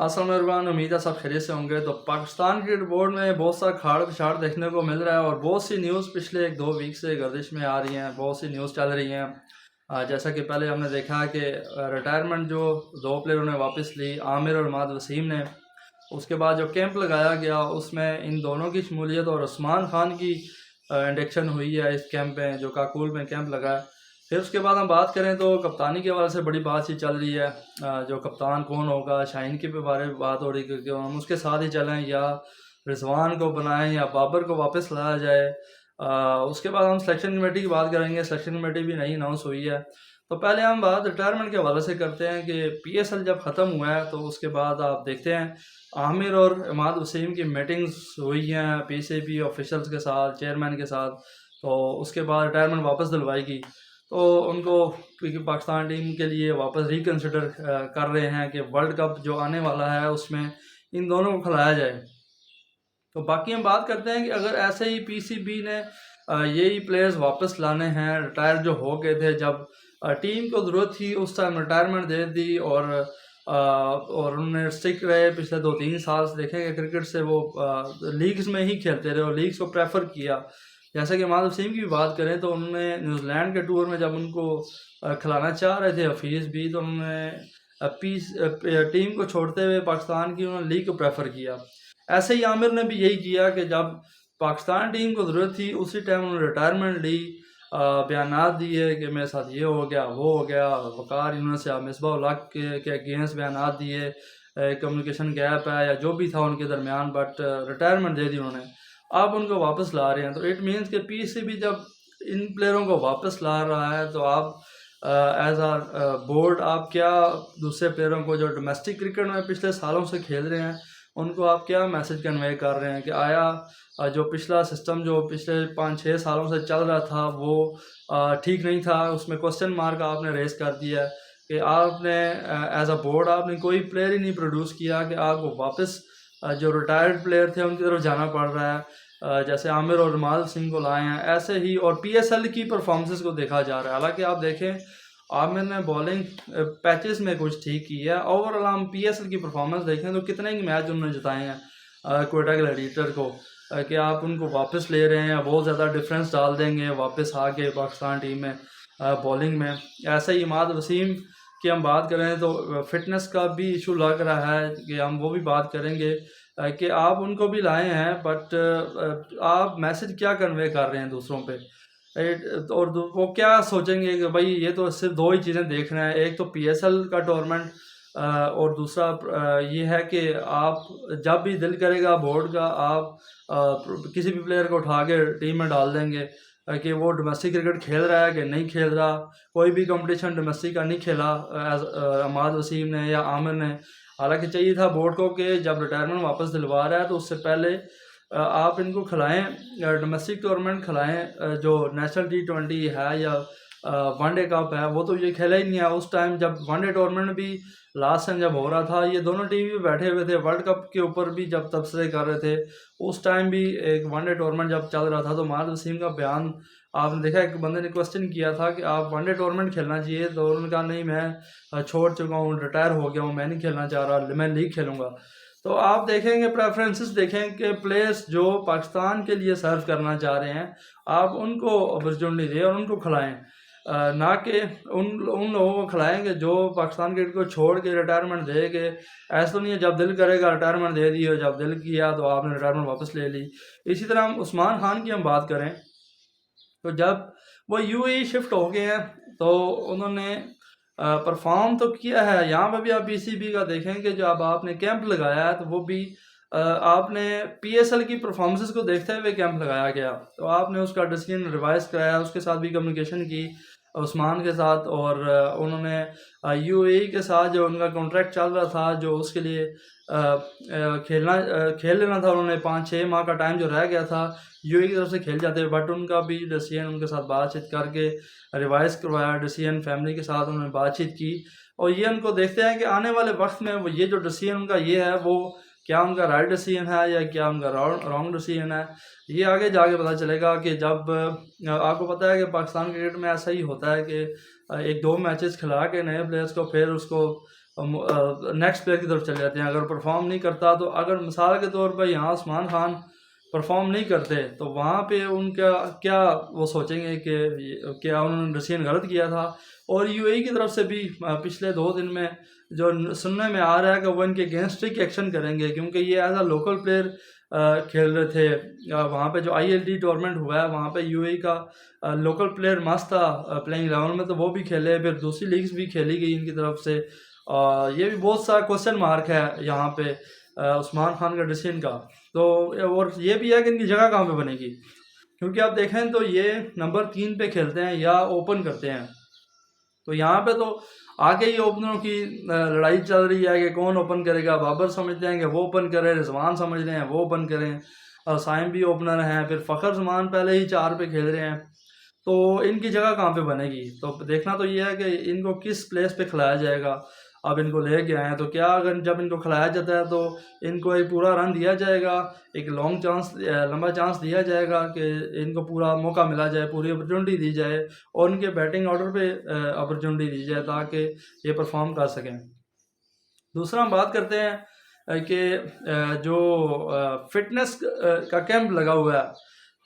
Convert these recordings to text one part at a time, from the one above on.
अस्सलाम वालेकुम, उम्मीद है सब खैरियत से होंगे। तो पाकिस्तान क्रिकेट बोर्ड में बहुत सा खाड़ पिछाड़ देखने को मिल रहा है और बहुत सी न्यूज़ पिछले 1-2 वीक से गर्दिश में आ रही हैं, बहुत सी न्यूज़ चल रही हैं। जैसा कि पहले हमने देखा कि रिटायरमेंट जो 2 प्लेयरों ने वापस ली, आमिर और इमाद वसीम ने। उसके बाद जो कैंप लगाया गया उसमें इन दोनों की शमूलियत और उस्मान खान की इंडक्शन हुई है इस कैंप में, जो काकुल में कैंप लगा है। फिर उसके बाद हम बात करें तो कप्तानी के हवाले से बड़ी बात ही चल रही है। जो कप्तान कौन होगा, शाहीन के बारे में बात हो रही है कि हम उसके साथ ही चलें या रिजवान को बनाएं या बाबर को वापस लाया जाए। उसके बाद हम सिलेक्शन कमेटी की बात करेंगे। सिलेक्शन कमेटी भी नई अनाउंस हुई है। तो पहले हम बात रिटायरमेंट के हवाले से करते हैं कि PSL जब ख़त्म हुआ है तो उसके बाद आप देखते हैं आमिर और इमाद वसीम की मीटिंग्स हुई हैं PCB ऑफिशल्स के साथ, चेयरमैन के साथ। तो उसके बाद रिटायरमेंट वापस दिलवाएगी तो उनको पाकिस्तान टीम के लिए वापस रिकन्सिडर कर रहे हैं कि वर्ल्ड कप जो आने वाला है उसमें इन दोनों को खिलाया जाए। तो बाकी हम बात करते हैं कि अगर ऐसे ही PCB ने यही प्लेयर्स वापस लाने हैं, रिटायर जो हो गए थे, जब टीम को ज़रूरत थी उस टाइम रिटायरमेंट दे दी और उन्होंने स्टिक रहे पिछले 2-3 साल से। देखेंगे क्रिकेट से वो लीग्स में ही खेलते रहे और लीग्स को प्रेफर किया। जैसा कि इमाद वसीम की भी बात करें तो उन्होंने न्यूजीलैंड के टूर में जब उनको खिलाना चाह रहे थे हफीज़ भी, तो उन्होंने टीम को छोड़ते हुए पाकिस्तान की उन्होंने लीग को प्रेफर किया। ऐसे ही आमिर ने भी यही किया कि जब पाकिस्तान टीम को ज़रूरत थी उसी टाइम उन्होंने रिटायरमेंट ली, बयानात दिए कि मेरे साथ ये हो गया वो हो गया, वकार यूनुस या मिसबाह उल हक के अगेंस्ट बयानात दिए, कम्युनिकेशन गैप है या जो भी था उनके दरमियान, बट रिटायरमेंट दे दी उन्होंने। आप उनको वापस ला रहे हैं तो इट मीन्स कि PCB जब इन प्लेयरों को वापस ला रहा है तो आप एज आ बोर्ड आप क्या दूसरे प्लेयरों को जो डोमेस्टिक क्रिकेट में पिछले सालों से खेल रहे हैं उनको आप क्या मैसेज कन्वे कर रहे हैं कि आया जो पिछला सिस्टम जो पिछले 5-6 सालों से चल रहा था वो ठीक नहीं था, उसमें क्वेश्चन मार्क आपने रेस कर दिया है कि आपने एज अ बोर्ड आपने कोई प्लेयर ही नहीं प्रोड्यूस किया कि आपको वापस जो रिटायर्ड प्लेयर थे उनकी तरफ जाना पड़ रहा है। जैसे आमिर और इमाद सिंह को लाए हैं ऐसे ही, और PSL की परफॉर्मेंस को देखा जा रहा है। हालांकि आप देखें आमिर ने बॉलिंग पैचेस में कुछ ठीक की है, ओवरऑल हम PSL की परफॉर्मेंस देखें तो कितने ही मैच उन्होंने जिताए हैं क्वेटा ग्लैडिएटर को, कि आप उनको वापस ले रहे हैं, बहुत ज़्यादा डिफरेंस डाल देंगे वापस आके पाकिस्तान टीम में बॉलिंग में। ऐसे ही इमाद वसीम की हम बात करें तो फिटनेस का भी इशू लग रहा है कि हम वो भी बात करेंगे कि आप उनको भी लाए हैं बट आप मैसेज क्या कन्वे कर रहे हैं दूसरों पे, और वो क्या सोचेंगे कि भाई ये तो सिर्फ 2 ही चीज़ें देख रहे हैं, एक तो PSL का टूर्नामेंट और दूसरा ये है कि आप जब भी दिल करेगा बोर्ड का आप किसी भी प्लेयर को उठा के टीम में डाल देंगे कि वो डोमेस्टिक क्रिकेट खेल रहा है कि नहीं खेल रहा। कोई भी कंपटीशन डोमेस्टिक का नहीं खेला इमाद वसीम ने या आमिर ने। हालांकि चाहिए था बोर्ड को कि जब रिटायरमेंट वापस दिलवा रहा है तो उससे पहले आप इनको खिलाएं, डोमेस्टिक टूर्नामेंट खिलाएं, जो नेशनल T20 है या वनडे कप है वो तो ये खेला ही नहीं है। उस टाइम जब वनडे टूर्नामेंट भी लास्ट टाइम जब हो रहा था ये दोनों टीवी पे बैठे हुए थे, वर्ल्ड कप के ऊपर भी जब तबसरे कर रहे थे, उस टाइम भी एक वनडे टूर्नामेंट जब चल रहा था तो इमाद वसीम का बयान आपने देखा, एक बंदे ने क्वेश्चन किया था कि आप वनडे टूर्नामेंट खेलना चाहिए तो उन्होंने कहा नहीं मैं छोड़ चुका हूँ, रिटायर हो गया हूँ, मैं नहीं खेलना चाह रहा, मैं लीग खेलूँगा। तो आप देखेंगे प्रेफरेंसेस देखें कि प्लेयर्स जो पाकिस्तान के लिए सर्व करना चाह रहे हैं आप उनको अपॉर्चुनिटी दें और उनको खिलाएं, ना कि उन लोगों को खिलाएंगे जो पाकिस्तान क्रिकेट को छोड़ के रिटायरमेंट दे के। ऐसा तो नहीं है जब दिल करेगा रिटायरमेंट दे दी और जब दिल किया तो आपने रिटायरमेंट वापस ले ली। इसी तरह हम उस्मान खान की हम बात करें तो जब वो UAE शिफ्ट हो गए हैं तो उन्होंने परफॉर्म तो किया है। यहाँ पर भी आप PCB का देखें कि जब आपने कैंप लगाया है तो वो भी आपने PSL की परफॉर्मेंसेस को देखते हुए कैंप लगाया गया, तो आपने उसका डिसीजन रिवाइज कराया, उसके साथ भी कम्युनिकेशन की उस्मान के साथ, और उन्होंने UAE के साथ जो उनका कॉन्ट्रैक्ट चल रहा था जो उसके लिए खेल लेना था, उन्होंने 5-6 माह का टाइम जो रह गया था UAE की तरफ से खेल जाते, बट उनका भी डिसीजन उनके साथ बातचीत करके रिवाइज करवाया, डिसीजन फैमिली के साथ उन्होंने बातचीत की, और ये उनको देखते हैं कि आने वाले वक्त में वो ये जो डिसीजन उनका ये है वो क्या उनका राइट डिसीजन है या क्या उनका रॉन्ग डिसीजन है। ये आगे जाके पता चलेगा कि जब आपको पता है कि पाकिस्तान क्रिकेट में ऐसा ही होता है कि 1-2 मैचेस खिला के नए प्लेयर्स को फिर उसको नेक्स्ट प्लेयर की तरफ चले जाते हैं। अगर परफॉर्म नहीं करता तो अगर मिसाल के तौर पर यहाँ उस्मान खान परफॉर्म नहीं करते तो वहाँ पे उनका क्या वो सोचेंगे कि क्या उन्होंने डिसीजन गलत किया था। और यूएई की तरफ से भी पिछले 2 दिन में जो सुनने में आ रहा है कि वो इनके अगेंस्ट स्ट्रिक्ट एक्शन करेंगे, क्योंकि ये एज अ लोकल प्लेयर खेल रहे थे। वहाँ पे जो ILD टूर्नामेंट हुआ है वहाँ पे यूएई का लोकल प्लेयर मस्त था प्लेइंग 11 में, तो वो भी खेले। फिर दूसरी लीग्स भी खेली गई इनकी तरफ से। ये भी बहुत सारा क्वेश्चन मार्क है यहाँ पे उस्मान खान का डिसीजन का। तो और ये भी है कि इनकी जगह कहाँ पे बनेगी, क्योंकि आप देखें तो ये नंबर 3 पे खेलते हैं या ओपन करते हैं। तो यहाँ पे तो आगे ही ओपनरों की लड़ाई चल रही है कि कौन ओपन करेगा। बाबर समझते हैं कि वो ओपन करें, रिजवान समझ रहे हैं वो ओपन करें, और साइम भी ओपनर हैं, फिर फ़खर जमान पहले ही 4 पे खेल रहे हैं। तो इनकी जगह कहाँ पे बनेगी, तो देखना तो ये है कि इनको किस प्लेस पे खिलाया जाएगा। अब इनको ले के आए हैं तो क्या अगर जब इनको खिलाया जाता है तो इनको एक पूरा रन दिया जाएगा, एक लंबा चांस दिया जाएगा कि इनको पूरा मौका मिला जाए, पूरी अपॉर्चुनिटी दी जाए और उनके बैटिंग ऑर्डर पे अपॉर्चुनिटी दी जाए ताकि ये परफॉर्म कर सकें। दूसरा हम बात करते हैं कि जो फिटनेस का कैंप लगा हुआ है,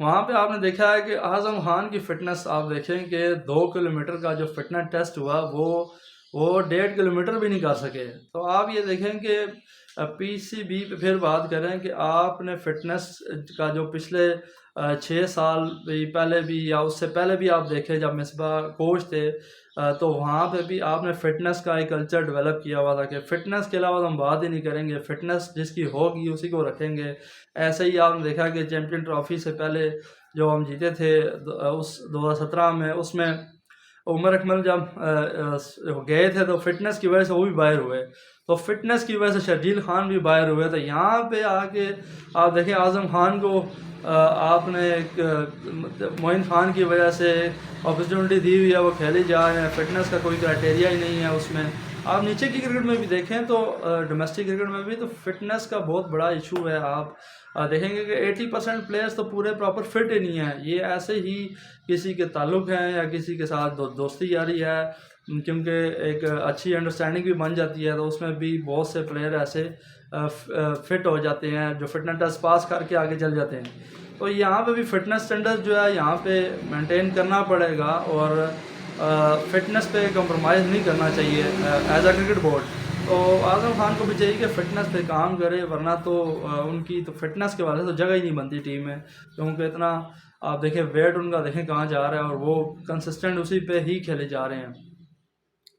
वहाँ पे आपने देखा है कि आज़म खान की फ़िटनेस आप देखें कि 2 किलोमीटर का जो फिटनेस टेस्ट हुआ वो 1.5 किलोमीटर भी नहीं कर सके। तो आप ये देखें कि PCB पे फिर बात करें कि आपने फ़िटनेस का जो पिछले 6 साल पहले भी या उससे पहले भी आप देखें जब मिसबा कोच थे, तो वहाँ पे भी आपने फ़िटनेस का एक कल्चर डेवलप किया हुआ था कि फ़िटनेस के अलावा तो हम बात ही नहीं करेंगे, फ़िटनेस जिसकी होगी उसी को रखेंगे। ऐसे ही आपने देखा कि चैम्पियन ट्रॉफी से पहले जो हम जीते थे उस 2017 में, उसमें उमर अकमल जब गए थे तो फिटनेस की वजह से वो भी बाहर हुए, तो फिटनेस की वजह से शर्जील खान भी बाहर हुए। तो यहाँ पे आके आप देखें आज़म खान को आपने एक मोइन खान की वजह से अपॉर्चुनिटी दी हुई है, वो खेले जा रहे हैं, फिटनेस का कोई क्राइटेरिया ही नहीं है उसमें। आप नीचे की क्रिकेट में भी देखें तो डोमेस्टिक क्रिकेट में भी तो फिटनेस का बहुत बड़ा इशू है। आप देखेंगे कि 80% प्लेयर्स तो पूरे प्रॉपर फिट ही नहीं है। ये ऐसे ही किसी के ताल्लुक़ हैं या किसी के साथ दोस्ती यारी है, क्योंकि एक अच्छी अंडरस्टैंडिंग भी बन जाती है, तो उसमें भी बहुत से प्लेयर ऐसे फिट हो जाते हैं जो फिटनेस टेस्ट पास करके आगे चल जाते हैं। तो यहाँ पे भी फिटनेस स्टैंडर्ड जो है यहाँ पे मेंटेन करना पड़ेगा और फिटनेस पे कंप्रोमाइज़ नहीं करना चाहिए एज अ क्रिकेट बोर्ड। तो आज़म खान को भी चाहिए कि फ़िटनेस पे काम करे, वरना तो उनकी तो फिटनेस के वजह से जगह ही नहीं बनती टीम में, क्योंकि इतना आप देखें वेट उनका देखें कहाँ जा रहा है और वो कंसिस्टेंट उसी पे ही खेले जा रहे हैं।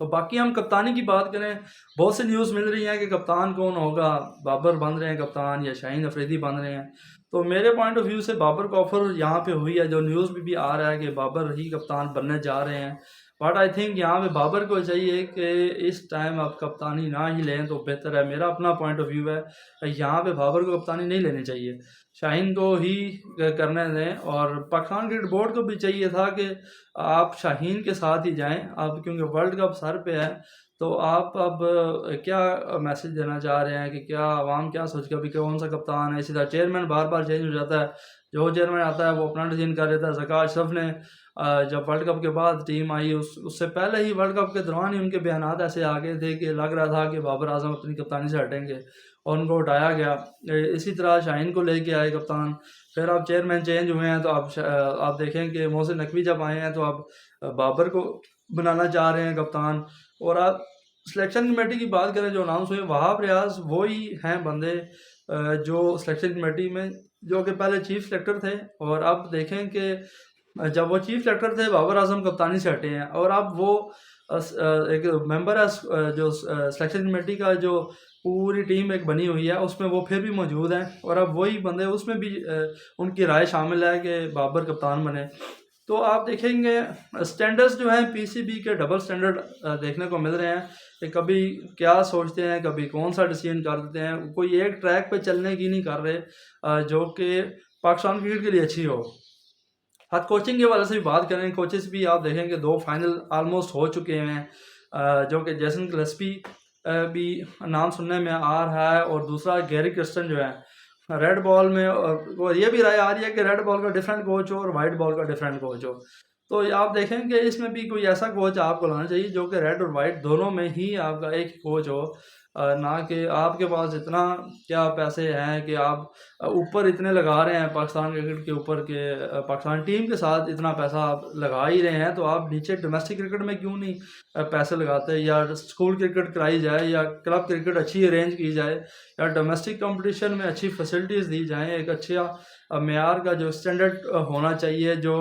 तो बाकी हम कप्तानी की बात करें, बहुत सी न्यूज़ मिल रही हैं कि कप्तान कौन होगा, बाबर बन रहे हैं कप्तान या शाहीन अफरीदी बन रहे हैं। तो मेरे पॉइंट ऑफ व्यू से बाबर को ऑफर यहाँ पे हुई है, जो न्यूज़ में भी आ रहा है कि बाबर ही कप्तान बनने जा रहे हैं। बट आई थिंक यहाँ पे बाबर को चाहिए कि इस टाइम आप कप्तानी ना ही लें तो बेहतर है। मेरा अपना पॉइंट ऑफ व्यू है, यहाँ पे बाबर को कप्तानी नहीं लेनी चाहिए, शाहीन को ही करने दें। और पाकिस्तान क्रिकेट बोर्ड को भी चाहिए था कि आप शाहीन के साथ ही जाएं, अब क्योंकि वर्ल्ड कप सर पे है। तो आप अब क्या मैसेज देना चाह रहे हैं कि क्या आवाम क्या सोच के अभी कौन सा कप्तान है। इसी तरह चेयरमैन बार बार चेंज हो जाता है, जो चेयरमैन आता है वो अपना डिसीजन कर देता है। ज़का अशरफ ने जब वर्ल्ड कप के बाद टीम आई उससे पहले ही वर्ल्ड कप के दौरान ही उनके बयान ऐसे आ गए थे कि लग रहा था कि बाबर आजम अपनी कप्तानी से हटेंगे और उनको उठाया गया। इसी तरह शाहीन को लेके आए कप्तान, फिर अब चेयरमैन चेंज हुए हैं तो आप देखें कि मोहसिन नकवी जब आए हैं तो अब बाबर को बनाना चाह रहे हैं कप्तान। और आप सिलेक्शन कमेटी की बात करें, जो अनाउंस हुए वहाब रियाज वो ही हैं बंदे जो सिलेक्शन कमेटी में, जो कि पहले चीफ सेलेक्टर थे और अब देखें कि जब वो चीफ सेलेक्टर थे बाबर आजम कप्तानी से हटे हैं और अब वो एक मेंबर है जो सिलेक्शन कमेटी का जो पूरी टीम एक बनी हुई है उसमें वो फिर भी मौजूद हैं और अब वही बंदे उसमें भी उनकी राय शामिल है कि बाबर कप्तान बने। तो आप देखेंगे स्टैंडर्ड्स जो हैं PCB के डबल स्टैंडर्ड देखने को मिल रहे हैं कि कभी क्या सोचते हैं, कभी कौन सा डिसीजन कर देते हैं, कोई एक ट्रैक पे चलने की नहीं कर रहे जो कि पाकिस्तान क्रिकेट के लिए अच्छी हो। हाथ कोचिंग के वाले से भी बात करें, कोचेस भी आप देखेंगे 2 फाइनल आलमोस्ट हो चुके हैं, जो कि जेसन गिलेस्पी भी नाम सुनने में आ रहा है और दूसरा गैरी क्रिस्टन जो है रेड बॉल में। और ये भी राय आ रही है कि रेड बॉल का डिफरेंट कोच हो और वाइट बॉल का डिफरेंट कोच हो। तो ये आप देखें कि इसमें भी कोई ऐसा कोच आपको लाना चाहिए जो कि रेड और वाइट दोनों में ही आपका एक कोच हो, ना कि आपके पास इतना क्या पैसे हैं कि आप ऊपर इतने लगा रहे हैं पाकिस्तान क्रिकेट के ऊपर के पाकिस्तान टीम के साथ इतना पैसा आप लगा ही रहे हैं, तो आप नीचे डोमेस्टिक क्रिकेट में क्यों नहीं पैसे लगाते, या स्कूल क्रिकेट कराई जाए, या क्लब क्रिकेट अच्छी अरेंज की जाए, या डोमेस्टिक कंपटीशन में अच्छी फैसिलिटीज़ दी जाएँ, एक अच्छा मेयार का जो स्टैंडर्ड होना चाहिए, जो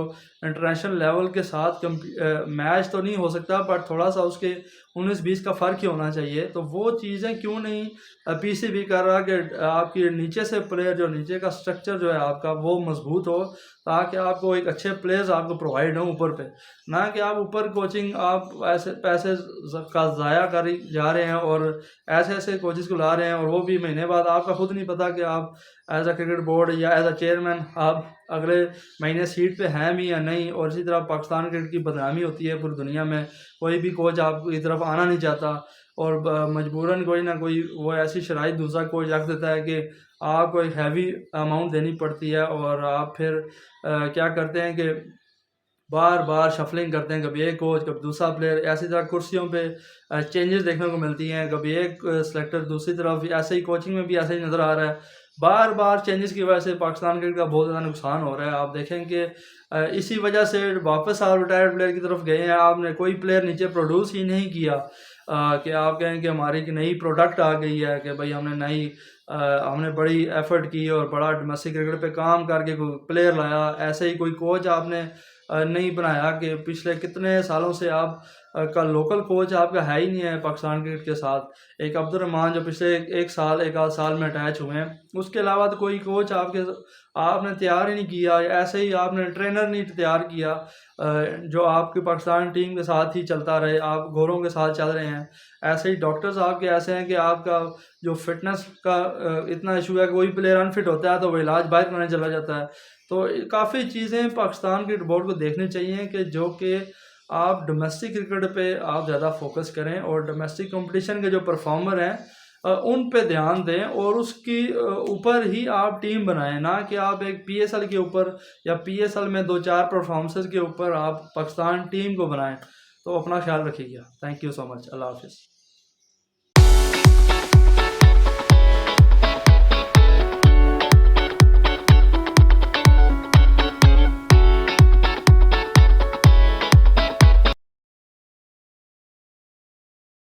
इंटरनेशनल लेवल के साथ मैच तो नहीं हो सकता पर थोड़ा सा उसके 19-20 का फ़र्क ही होना चाहिए। तो वो चीज़ें क्यों नहीं पीसीबी कर रहा कि आपकी नीचे से प्लेयर, जो नीचे का स्ट्रक्चर जो है आपका वो मजबूत हो, ताकि आपको एक अच्छे प्लेयर्स आपको प्रोवाइड हों ऊपर पे, ना कि आप ऊपर कोचिंग आप ऐसे पैसे का ज़ाया कर जा रहे हैं और ऐसे ऐसे कोचेस को ला रहे हैं, और वो भी महीने बाद आपका खुद नहीं पता कि आप एज अ क्रिकेट बोर्ड या एज अ चेयरमैन आप अगले महीने सीट पे हैं भी या नहीं। और इसी तरह पाकिस्तान क्रिकेट की बदनामी होती है पूरी दुनिया में, कोई भी कोच आपकी तरफ आना नहीं चाहता, और मजबूरन कोई ना कोई वो ऐसी शराइत दूसरा कोच रख देता है कि आपको एक हैवी अमाउंट देनी पड़ती है, और आप फिर क्या करते हैं कि बार बार शफलिंग करते हैं, कभी एक कोच कभी दूसरा प्लेयर, ऐसी तरह कुर्सियों पे चेंजेस देखने को मिलती हैं, कभी एक सेलेक्टर दूसरी तरफ, ऐसे ही कोचिंग में भी ऐसे ही नज़र आ रहा है। बार बार चेंजेस की वजह से पाकिस्तान क्रिकेट का बहुत ज़्यादा नुकसान हो रहा है। आप देखें कि इसी वजह से वापस आप रिटायर्ड प्लेयर की तरफ गए हैं, आपने कोई प्लेयर नीचे प्रोड्यूस ही नहीं किया कि आप कहें कि हमारी एक नई प्रोडक्ट आ गई है, कि भाई हमने बड़ी एफर्ट की और बड़ा डोमेस्टिक क्रिकेट पे काम करके कोई प्लेयर लाया। ऐसे ही कोई कोच आपने नहीं बनाया कि पिछले कितने सालों से आप का लोकल कोच आपका है ही नहीं है पाकिस्तान क्रिकेट के साथ। एक अब्दुल रहमान जो पिछले एक आध साल में अटैच हुए हैं, उसके अलावा तो कोई कोच आपने तैयार ही नहीं किया। ऐसे ही आपने ट्रेनर नहीं तैयार किया जो आपकी पाकिस्तान टीम के साथ ही चलता रहे, आप गोरों के साथ चल रहे हैं। ऐसे ही डॉक्टर्स आपके ऐसे हैं कि आपका जो फिटनेस का इतना इशू है कि कोई प्लेयर अनफिट होता है तो वो इलाज बाहर करने चला जाता है। तो काफ़ी चीज़ें पाकिस्तान क्रिकेट बोर्ड को देखनी चाहिए कि जो कि आप डोमेस्टिक क्रिकेट पे आप ज़्यादा फोकस करें, और डोमेस्टिक कंपटीशन के जो परफॉर्मर हैं उन पे ध्यान दें, और उसकी ऊपर ही आप टीम बनाएं, ना कि आप एक पीएसएल के ऊपर या पीएसएल में 2-4 परफॉर्मेंसेस के ऊपर आप पाकिस्तान टीम को बनाएं। तो अपना ख्याल रखिएगा। Thank you so much. Allah हाफिज़।